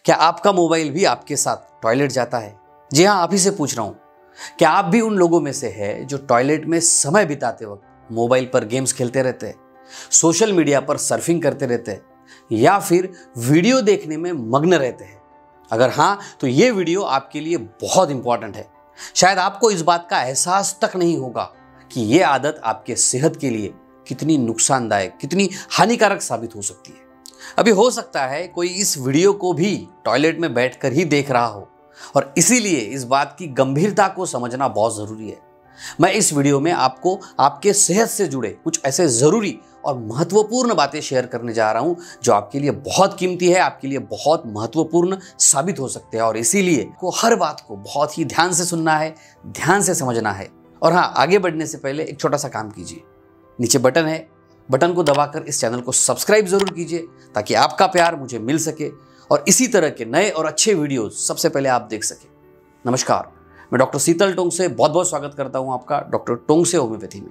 क्या आपका मोबाइल भी आपके साथ टॉयलेट जाता है? जी हाँ, आप ही से पूछ रहा हूँ। क्या आप भी उन लोगों में से है जो टॉयलेट में समय बिताते वक्त मोबाइल पर गेम्स खेलते रहते हैं, सोशल मीडिया पर सर्फिंग करते रहते हैं या फिर वीडियो देखने में मग्न रहते हैं? अगर हाँ, तो ये वीडियो आपके लिए बहुत इंपॉर्टेंट है। शायद आपको इस बात का एहसास तक नहीं होगा कि ये आदत आपके सेहत के लिए कितनी नुकसानदायक, कितनी हानिकारक साबित हो सकती है। अभी हो सकता है कोई इस वीडियो को भी टॉयलेट में बैठकर ही देख रहा हो और इसीलिए इस बात की गंभीरता को समझना बहुत जरूरी है। मैं इस वीडियो में आपको आपके सेहत से जुड़े कुछ ऐसे जरूरी और महत्वपूर्ण बातें शेयर करने जा रहा हूं जो आपके लिए बहुत कीमती है, आपके लिए बहुत महत्वपूर्ण साबित हो सकते हैं और इसीलिए को हर बात को बहुत ही ध्यान से सुनना है, ध्यान से समझना है। और हाँ, आगे बढ़ने से पहले एक छोटा सा काम कीजिए। नीचे बटन है, बटन को दबाकर इस चैनल को सब्सक्राइब जरूर कीजिए ताकि आपका प्यार मुझे मिल सके और इसी तरह के नए और अच्छे वीडियोस सबसे पहले आप देख सके। नमस्कार, मैं डॉक्टर शीतल टोंगसे बहुत बहुत स्वागत करता हूं आपका डॉक्टर टोंगसे होम्योपैथी में।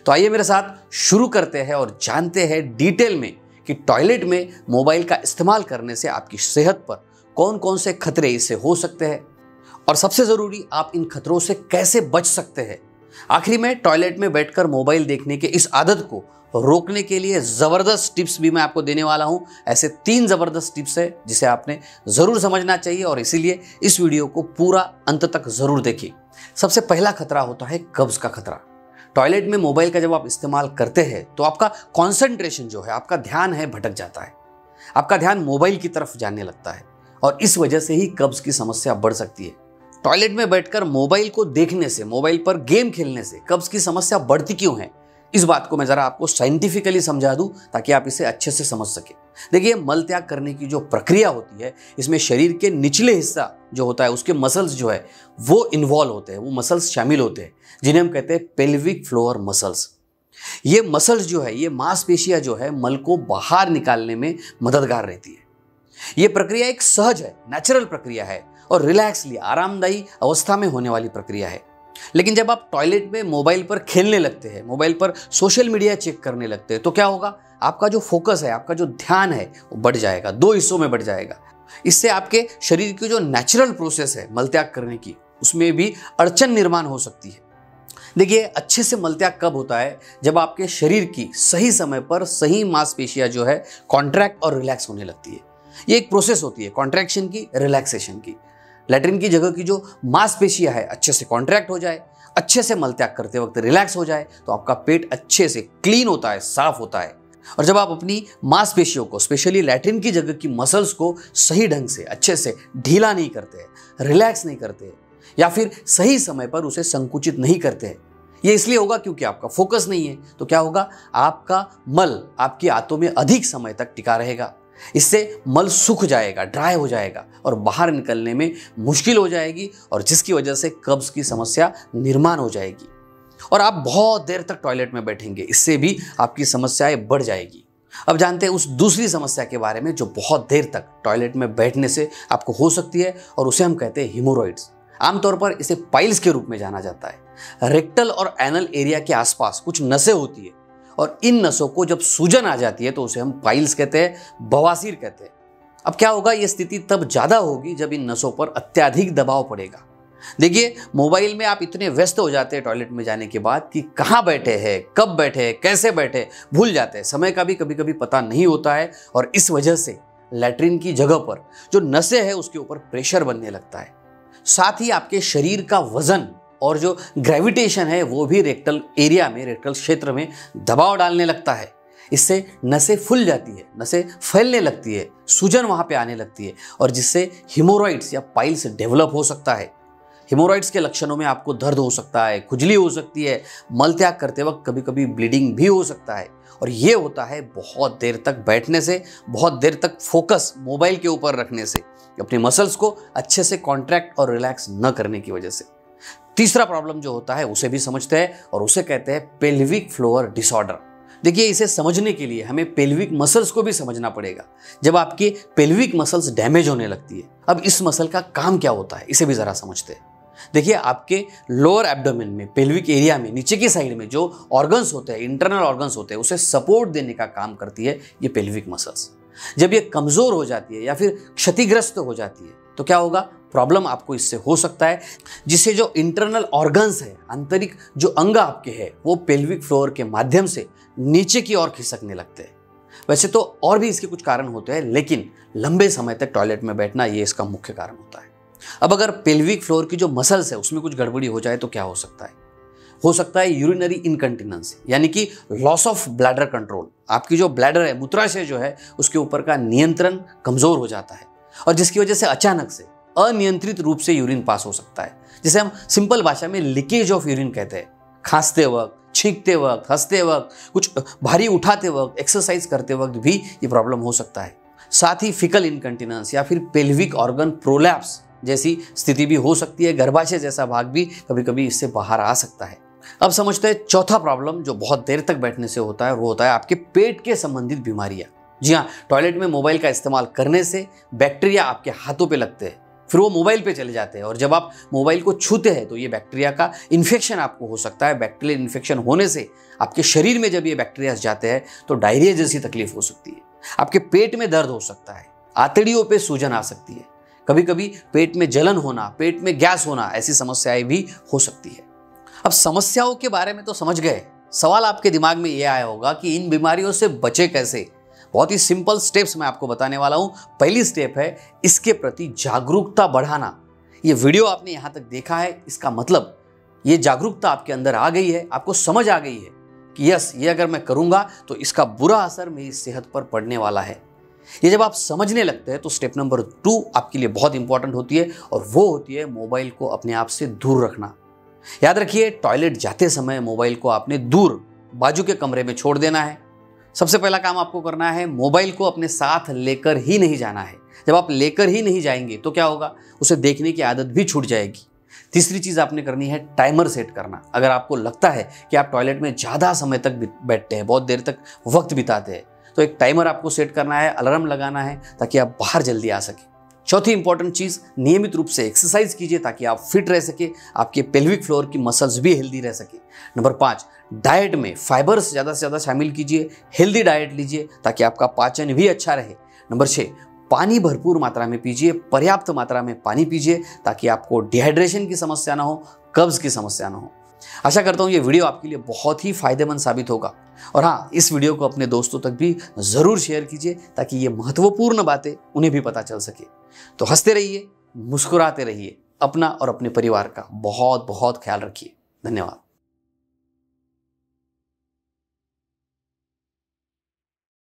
तो आइए मेरे साथ शुरू करते हैं और जानते हैं डिटेल में कि टॉयलेट में मोबाइल का इस्तेमाल करने से आपकी सेहत पर कौन कौन से खतरे इससे हो सकते हैं और सबसे जरूरी, आप इन खतरों से कैसे बच सकते हैं। आखिरी में टॉयलेट में बैठकर मोबाइल देखने के इस आदत को रोकने के लिए जबरदस्त टिप्स भी मैं आपको देने वाला हूं। ऐसे 3 जबरदस्त टिप्स है जिसे आपने जरूर समझना चाहिए और इसीलिए इस वीडियो को पूरा अंत तक जरूर देखिए। सबसे पहला खतरा होता है कब्ज का खतरा। टॉयलेट में मोबाइल का जब आप इस्तेमाल करते हैं तो आपका कॉन्सेंट्रेशन जो है, आपका ध्यान है, भटक जाता है। आपका ध्यान मोबाइल की तरफ जाने लगता है और इस वजह से ही कब्ज की समस्या बढ़ सकती है। टॉयलेट में बैठकर मोबाइल को देखने से, मोबाइल पर गेम खेलने से कब्ज की समस्या बढ़ती क्यों है, इस बात को मैं जरा आपको साइंटिफिकली समझा दूं ताकि आप इसे अच्छे से समझ सके। देखिए, मल त्याग करने की जो प्रक्रिया होती है, इसमें शरीर के निचले हिस्सा जो होता है उसके मसल्स जो है वो इन्वॉल्व होते हैं, वो मसल्स शामिल होते हैं जिन्हें हम कहते हैं पेल्विक फ्लोर मसल्स। ये मसल्स जो है, ये मांसपेशियां जो है, मल को बाहर निकालने में मददगार रहती है। ये प्रक्रिया एक सहज है, नेचुरल प्रक्रिया है और रिलैक्सली, आरामदायी अवस्था में होने वाली प्रक्रिया है। लेकिन जब आप टॉयलेट में मोबाइल पर खेलने लगते हैं, मोबाइल पर सोशल मीडिया चेक करने लगते हैं, तो क्या होगा? आपका जो फोकस है, आपका जो ध्यान है वो बढ़ जाएगा, 2 हिस्सों में बढ़ जाएगा। इससे आपके शरीर की जो नेचुरल प्रोसेस है मलत्याग करने की, उसमें भी अड़चन निर्माण हो सकती है। देखिए, अच्छे से मलत्याग कब होता है? जब आपके शरीर की सही समय पर सही मांसपेशियां जो है कॉन्ट्रैक्ट और रिलैक्स होने लगती है। ये एक प्रोसेस होती है कॉन्ट्रैक्शन की, रिलैक्सेशन की। लैट्रिन की जगह की जो मांसपेशियां है अच्छे से कॉन्ट्रैक्ट हो जाए, अच्छे से मलत्याग करते वक्त रिलैक्स हो जाए, तो आपका पेट अच्छे से क्लीन होता है, साफ होता है। और जब आप अपनी मांसपेशियों को, स्पेशली लैट्रिन की जगह की मसल्स को सही ढंग से, अच्छे से ढीला नहीं करते, रिलैक्स नहीं करते या फिर सही समय पर उसे संकुचित नहीं करते, ये इसलिए होगा क्योंकि आपका फोकस नहीं है। तो क्या होगा? आपका मल आपकी आंतों में अधिक समय तक टिका रहेगा। इससे मल सूख जाएगा, ड्राई हो जाएगा और बाहर निकलने में मुश्किल हो जाएगी और जिसकी वजह से कब्ज की समस्या निर्माण हो जाएगी और आप बहुत देर तक टॉयलेट में बैठेंगे। इससे भी आपकी समस्याएं बढ़ जाएगी। अब जानते हैं उस दूसरी समस्या के बारे में जो बहुत देर तक टॉयलेट में बैठने से आपको हो सकती है और उसे हम कहते हैं हिमोरॉइड्स। आमतौर पर इसे पाइल्स के रूप में जाना जाता है। रेक्टल और एनल एरिया के आसपास कुछ नसें होती है और इन नसों को जब सूजन आ जाती है तो उसे हम पाइल्स कहते हैं, बवासीर कहते हैं। अब क्या होगा? ये स्थिति तब ज्यादा होगी जब इन नसों पर अत्यधिक दबाव पड़ेगा। देखिए, मोबाइल में आप इतने व्यस्त हो जाते हैं टॉयलेट में जाने के बाद कि कहाँ बैठे हैं, कब बैठे हैं, कैसे बैठे, भूल जाते हैं। समय का भी कभी कभी पता नहीं होता है और इस वजह से लैट्रिन की जगह पर जो नसें हैं उसके ऊपर प्रेशर बनने लगता है। साथ ही आपके शरीर का वजन और जो ग्रेविटेशन है वो भी रेक्टल एरिया में, रेक्टल क्षेत्र में दबाव डालने लगता है। इससे नसें फूल जाती है, नसें फैलने लगती है, सूजन वहां पे आने लगती है और जिससे हिमोरॉइड्स या पाइल्स डेवलप हो सकता है। हिमोरॉइड्स के लक्षणों में आपको दर्द हो सकता है, खुजली हो सकती है, मलत्याग करते वक्त कभी कभी ब्लीडिंग भी हो सकता है और ये होता है बहुत देर तक बैठने से, बहुत देर तक फोकस मोबाइल के ऊपर रखने से, अपने मसल्स को अच्छे से कॉन्ट्रैक्ट और रिलैक्स न करने की वजह से। तीसरा प्रॉब्लम जो होता है उसे भी समझते हैं और उसे कहते हैं पेल्विक फ्लोर डिसऑर्डर। देखिए, इसे समझने के लिए हमें पेल्विक मसल्स को भी समझना पड़ेगा। जब आपकी पेल्विक मसल्स डैमेज होने लगती है, अब इस मसल का काम क्या होता है इसे भी जरा समझते हैं। देखिए, आपके लोअर एब्डोमेन में, पेल्विक एरिया में, नीचे की साइड में जो ऑर्गन्स होते हैं, इंटरनल ऑर्गन्स होते हैं, उसे सपोर्ट देने का काम करती है ये पेल्विक मसल्स। जब ये कमजोर हो जाती है या फिर क्षतिग्रस्त हो जाती है तो क्या होगा, प्रॉब्लम आपको इससे हो सकता है, जिससे जो इंटरनल ऑर्गन्स है, आंतरिक जो अंग आपके हैं, वो पेल्विक फ्लोर के माध्यम से नीचे की ओर खिसकने लगते हैं। वैसे तो और भी इसके कुछ कारण होते हैं, लेकिन लंबे समय तक टॉयलेट में बैठना ये इसका मुख्य कारण होता है। अब अगर पेल्विक फ्लोर की जो मसल्स है उसमें कुछ गड़बड़ी हो जाए तो क्या हो सकता है? हो सकता है यूरिनरी इनकंटिनेंस, यानी कि लॉस ऑफ ब्लैडर कंट्रोल। आपकी जो ब्लैडर है, मूत्राशय जो है, उसके ऊपर का नियंत्रण कमजोर हो जाता है और जिसकी वजह से अचानक से अनियंत्रित रूप से यूरिन पास हो सकता है, जिसे हम सिंपल भाषा में लीकेज ऑफ यूरिन कहते हैं। खांसते वक्त, छींकते वक्त, हंसते वक्त, कुछ भारी उठाते वक्त, एक्सरसाइज करते वक्त भी ये प्रॉब्लम हो सकता है। साथ ही फिकल इनकंटिनेंस या फिर पेल्विक ऑर्गन प्रोलैप्स जैसी स्थिति भी हो सकती है। गर्भाशय जैसा भाग भी कभी कभी इससे बाहर आ सकता है। अब समझते हैं चौथा प्रॉब्लम जो बहुत देर तक बैठने से होता है, वो होता है आपके पेट के संबंधित बीमारियां। जी हाँ, टॉयलेट में मोबाइल का इस्तेमाल करने से बैक्टीरिया आपके हाथों पे लगते हैं, फिर वो मोबाइल पे चले जाते हैं और जब आप मोबाइल को छूते हैं तो ये बैक्टीरिया का इन्फेक्शन आपको हो सकता है। बैक्टीरियल इन्फेक्शन होने से आपके शरीर में जब ये बैक्टीरिया जाते हैं तो डायरिया जैसी तकलीफ हो सकती है। आपके पेट में दर्द हो सकता है, आंतड़ियों पे सूजन आ सकती है, कभी कभी पेट में जलन होना, पेट में गैस होना, ऐसी समस्याएं भी हो सकती है। अब समस्याओं के बारे में तो समझ गए, सवाल आपके दिमाग में ये आया होगा कि इन बीमारियों से बचे कैसे। बहुत ही सिंपल स्टेप्स मैं आपको बताने वाला हूं। पहली स्टेप है इसके प्रति जागरूकता बढ़ाना। ये वीडियो आपने यहां तक देखा है, इसका मतलब ये जागरूकता आपके अंदर आ गई है, आपको समझ आ गई है कि यस, ये अगर मैं करूंगा तो इसका बुरा असर मेरी सेहत पर पड़ने वाला है। ये जब आप समझने लगते हैं तो स्टेप नंबर 2 आपके लिए बहुत इंपॉर्टेंट होती है और वो होती है मोबाइल को अपने आप से दूर रखना। याद रखिए, टॉयलेट जाते समय मोबाइल को आपने दूर बाजू के कमरे में छोड़ देना है। सबसे पहला काम आपको करना है, मोबाइल को अपने साथ लेकर ही नहीं जाना है। जब आप लेकर ही नहीं जाएंगे तो क्या होगा, उसे देखने की आदत भी छूट जाएगी। तीसरी चीज आपने करनी है, टाइमर सेट करना। अगर आपको लगता है कि आप टॉयलेट में ज्यादा समय तक बैठते हैं, बहुत देर तक वक्त बिताते हैं, तो एक टाइमर आपको सेट करना है, अलार्म लगाना है ताकि आप बाहर जल्दी आ सके। चौथी इंपॉर्टेंट चीज, नियमित रूप से एक्सरसाइज कीजिए ताकि आप फिट रह सके, आपके पेल्विक फ्लोर की मसल्स भी हेल्दी रह सके। नंबर 5, डाइट में फाइबर्स ज़्यादा से ज़्यादा शामिल कीजिए, हेल्दी डाइट लीजिए ताकि आपका पाचन भी अच्छा रहे। नंबर 6, पानी भरपूर मात्रा में पीजिए, पर्याप्त मात्रा में पानी पीजिए ताकि आपको डिहाइड्रेशन की समस्या ना हो, कब्ज की समस्या ना हो। आशा करता हूँ ये वीडियो आपके लिए बहुत ही फायदेमंद साबित होगा। और हाँ, इस वीडियो को अपने दोस्तों तक भी ज़रूर शेयर कीजिए ताकि ये महत्वपूर्ण बातें उन्हें भी पता चल सके। तो हंसते रहिए, मुस्कुराते रहिए, अपना और अपने परिवार का बहुत बहुत ख्याल रखिए। धन्यवाद।